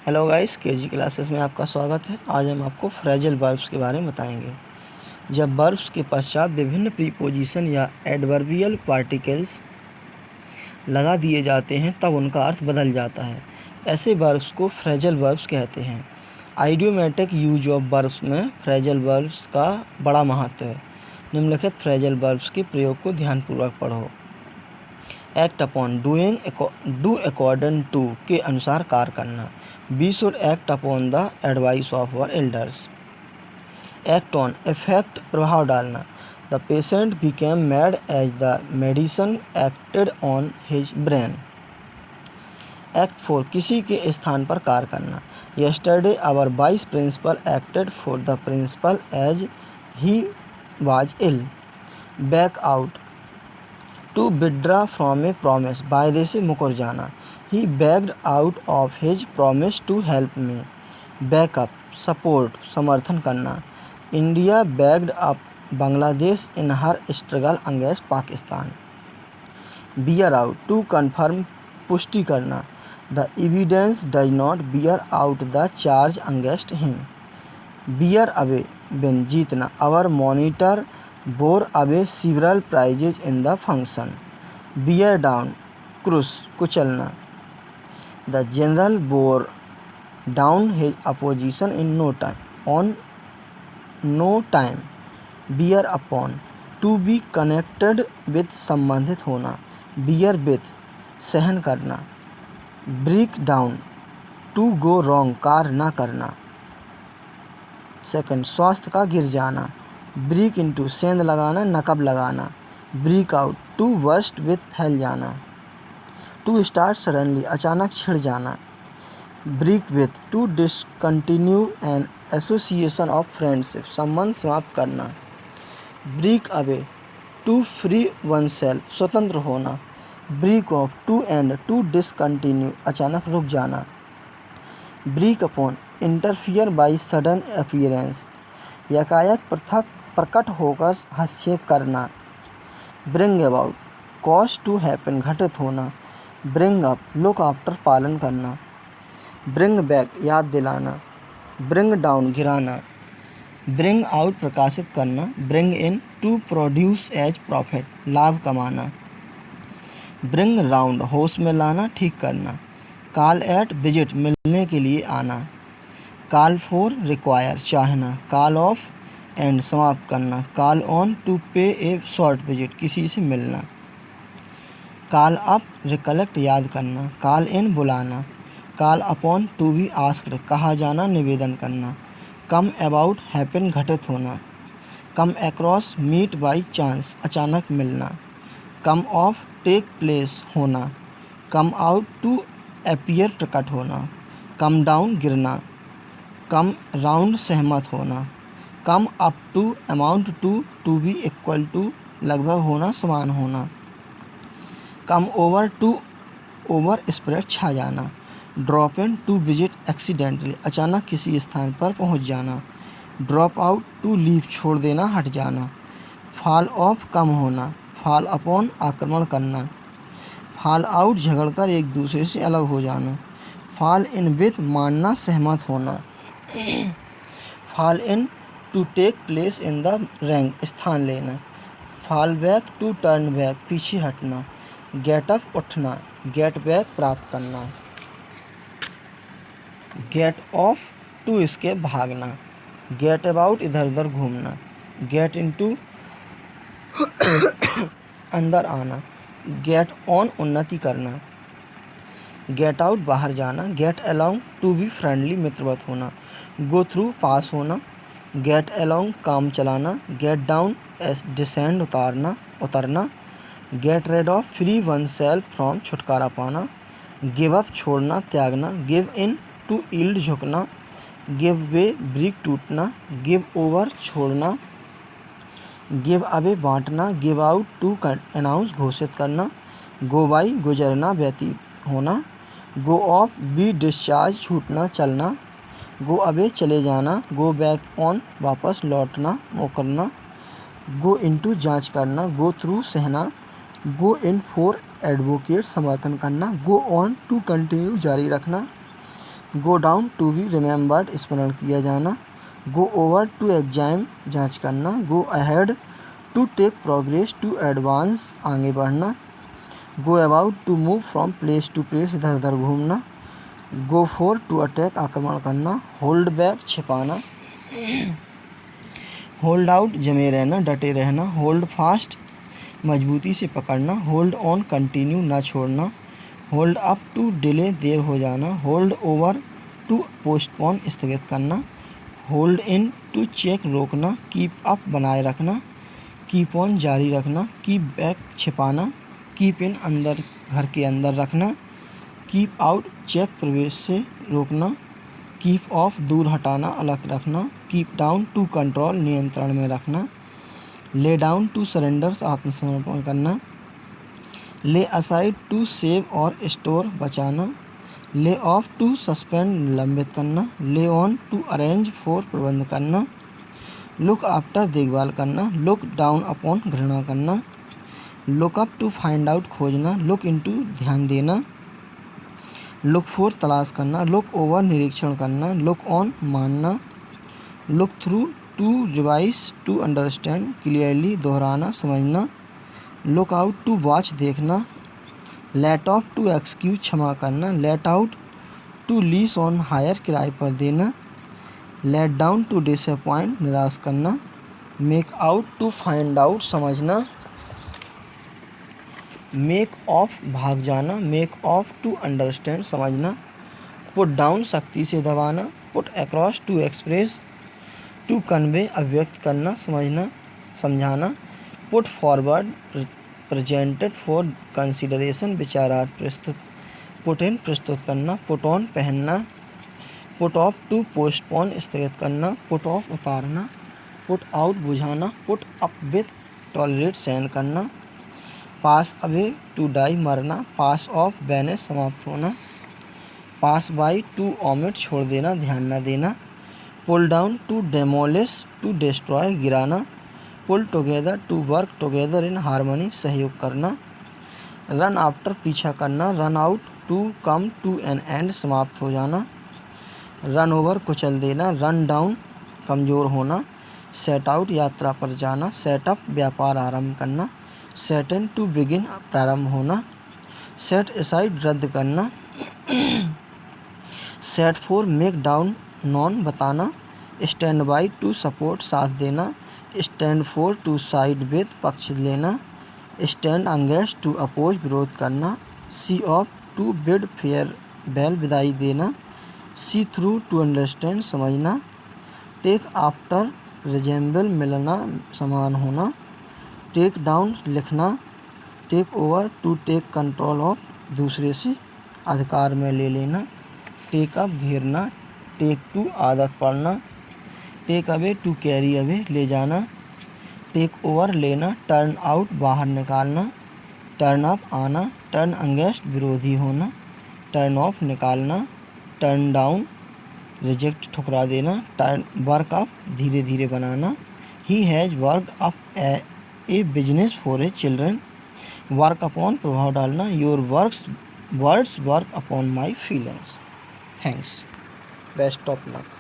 Hello guys, KG classes में आपका स्वागत है। आज हम आपको फ्रेजल वर्ब्स के बारे में बताएंगे। जब वर्ब्स के पश्चात विभिन्न प्रीपोजिशन या एडवर्बियल पार्टिकल्स लगा दिए जाते हैं तब उनका अर्थ बदल जाता है। ऐसे वर्ब्स को फ्रेजल वर्ब्स कहते हैं। आइडियोमेटिक यूज ऑफ वर्ब्स में फ्रेजल वर्ब्स का बड़ा महत्व है। निम्नलिखित फ्रेजल वर्ब्स के प्रयोग को ध्यानपूर्वक पढ़ो। Act upon, do according to के अनुसार कार्य करना। We should act upon the advice of our elders. Act on, effect, प्रभाव डालना। The patient became mad as the medicine acted on his brain. Act for, किसी के स्थान पर कार्य करना। Yesterday our vice principal acted for the principal as he was ill. Back out, to withdraw from a promise, वायदे से मुकर जाना। He backed out of his promise to help me. Back up, support, समर्थन करना। India backed up Bangladesh in her struggle against Pakistan. Bear out, to confirm, पुष्टि करना। The evidence does not bear out the charge against him. Bear away, win, जीतना। Our monitor bore away several prizes in the function. Bear down, crush, कुचलना। The general bore down his opposition in no time. Bear upon, to be connected with, संबंधित होना। Bear with, सहन करना। Break down, to go wrong, कार्य न करना। Second, स्वास्थ्य का गिर जाना। Break into, सेंध लगाना, नकब लगाना। Break out, to burst with, फैल जाना। To start suddenly, अचानक छिड़ जाना। Break with, to discontinue an association of friendship, संबंध समाप्त करना। Break away, to free oneself, स्वतंत्र होना। Break off, to end, to discontinue, अचानक रुक जाना। Break upon, interfere by sudden appearance, यकायक प्रकट होकर हस्तक्षेप करना। Bring about, cause to happen, घटित होना। Bring up, look after, पालन करना। Bring back, याद दिलाना। Bring down, गिराना। Bring out, प्रकाशित करना। Bring in, to produce as profit, लाभ कमाना। Bring round, होश में लाना, ठीक करना। Call at, visit, मिलने के लिए आना। Call for, require, चाहना। Call off, end, समाप्त करना। Call on, to pay a short visit, किसी से मिलना। Call up, recollect, याद करना। Call in, बुलाना। Call upon, to be asked, कहा जाना, निवेदन करना। Come about, happen, घटित होना। Come across, meet by chance, अचानक मिलना। Come off, take place, होना। Come out, to appear, प्रकट होना। Come down, गिरना। Come round, सहमत होना। Come up to, amount to be equal to, लगभग होना, समान होना। Come over, to over spread, छा जाना। Drop in, to visit accidentally, अचानक किसी स्थान पर पहुंच जाना। Drop out, to leave, छोड़ देना, हट जाना। Fall off, कम होना। Fall upon, आक्रमण करना। Fall out, झगड़कर एक दूसरे से अलग हो जाना। Fall in with, मानना, सहमत होना। Fall in, to take place in the rank, स्थान लेना। Fall back, to turn back, पीछे हटना। Get up, उठना। Get back, प्राप्त करना। Get off, to escape, भागना। Get about, इधर उधर घूमना। Get into, अंदर आना। Get on, उन्नति करना। Get out, बाहर जाना। Get along, to be friendly, मित्रवत होना। Go through, पास होना। Get along, काम चलाना। Get down, descend, उतरना। Get rid of, free oneself from, छुटकारा पाना। Give up, छोड़ना, त्यागना। Give in, to yield, झुकना। Give way, ब्रेक, टूटना। Give over, छोड़ना। Give away, बांटना। Give out, to announce, घोषित करना। Go by, गुजरना, व्यतीत होना। Go off, be discharged, छूटना, चलना। Go away, चले जाना। Go back on, वापस लौटना, मुकरना। Go into, जांच करना। Go through, सहना। Go in for, एडवोकेट, समर्थन करना। Go on, to continue, जारी रखना। Go down to be remembered स्मरण किया जाना। गो ओवर टू एग्जाम जांच करना। Go ahead to take progress to advance आगे बढ़ना। Go about to move from place to place इधर उधर घूमना। गो फॉर टू अटैक आक्रमण करना। होल्ड बैक छिपाना। होल्ड आउट जमे रहना डटे रहना। होल्ड फास्ट मजबूती से पकड़ना। होल्ड ऑन कंटिन्यू ना छोड़ना। होल्ड अप टू डिले देर हो जाना। होल्ड ओवर टू पोस्टपोन स्थगित करना। होल्ड इन टू चेक रोकना। कीप अप बनाए रखना। कीप ऑन जारी रखना। कीप बैक छिपाना। कीप इन अंदर घर के अंदर रखना। कीप आउट चेक प्रवेश से रोकना। कीप ऑफ दूर हटाना अलग रखना। कीप डाउन टू कंट्रोल नियंत्रण में रखना। ले डाउन टू सरेंडर आत्मसमर्पण करना। ले असाइड टू सेव और स्टोर बचाना। ले ऑफ टू सस्पेंड निलंबित करना। ले ऑन टू अरेंज फॉर प्रबंध करना। लुक आफ्टर देखभाल करना। लुक डाउन अपॉन घृणा करना। Look up to find out खोजना। लुक इनटू ध्यान देना। लुक फॉर तलाश करना। लुक ओवर निरीक्षण करना। लुक ऑन मानना। Look through to revise to understand clearly दोहराना समझना। लुक आउट टू वॉच देखना। लेट ऑफ टू एक्सक्यूज क्षमा करना। Let out to lease on hire किराए पर देना। लेट डाउन टू डिसअपॉइंट निराश करना। Make out to find out समझना। मेक ऑफ भाग जाना। मेक ऑफ टू अंडरस्टैंड समझना। पुट डाउन सख्ती से दबाना। Put across to express to convey अभिव्यक्त करना समझना समझाना। Put forward presented for consideration विचारार्थ प्रस्तुत। पुट इन प्रस्तुत करना। पुट ऑन पहनना। पुट ऑफ टू पोस्टपोन स्थगित करना। पुट ऑफ उतारना। पुट आउट बुझाना। पुट अप विथ टॉलरेट सहन करना। पास अवे टू डाई मरना। पास ऑफ बैनेज समाप्त होना। पास बाई टू ओमिट छोड़ देना ध्यान न देना। Pull down to demolish to destroy गिराना। Pull together to work together in harmony सहयोग करना। रन आफ्टर पीछा करना। Run out to come to an end समाप्त हो जाना। रन ओवर कुचल देना। रन डाउन कमज़ोर होना। सेट आउट यात्रा पर जाना। सेटअप व्यापार आरंभ करना। सेट इन टू बिगिन प्रारंभ होना। सेट असाइड रद्द करना। Set for make down known बताना। स्टैंड बाई टू सपोर्ट साथ देना। Stand for to side with पक्ष लेना। स्टैंड अगेंस्ट टू अपोज विरोध करना। See off to bid farewell विदाई देना। सी थ्रू टू अंडरस्टैंड समझना। टेक आफ्टर रिजेंबल मिलना समान होना। टेक डाउन लिखना। Take over to take control of दूसरे से अधिकार में ले लेना। टेक अप घेरना। टेक टू आदत पड़ना। Take away to carry away ले जाना। टेक ओवर लेना। टर्न आउट बाहर निकालना। टर्न अप आना। टर्न अगेंस्ट विरोधी होना। टर्न ऑफ निकालना। टर्न डाउन रिजेक्ट ठुकरा देना। टर्न वर्क अप धीरे धीरे बनाना। He has worked up a business for a children. Work upon प्रभाव डालना। Your words work upon my feelings. Thanks. Best of luck.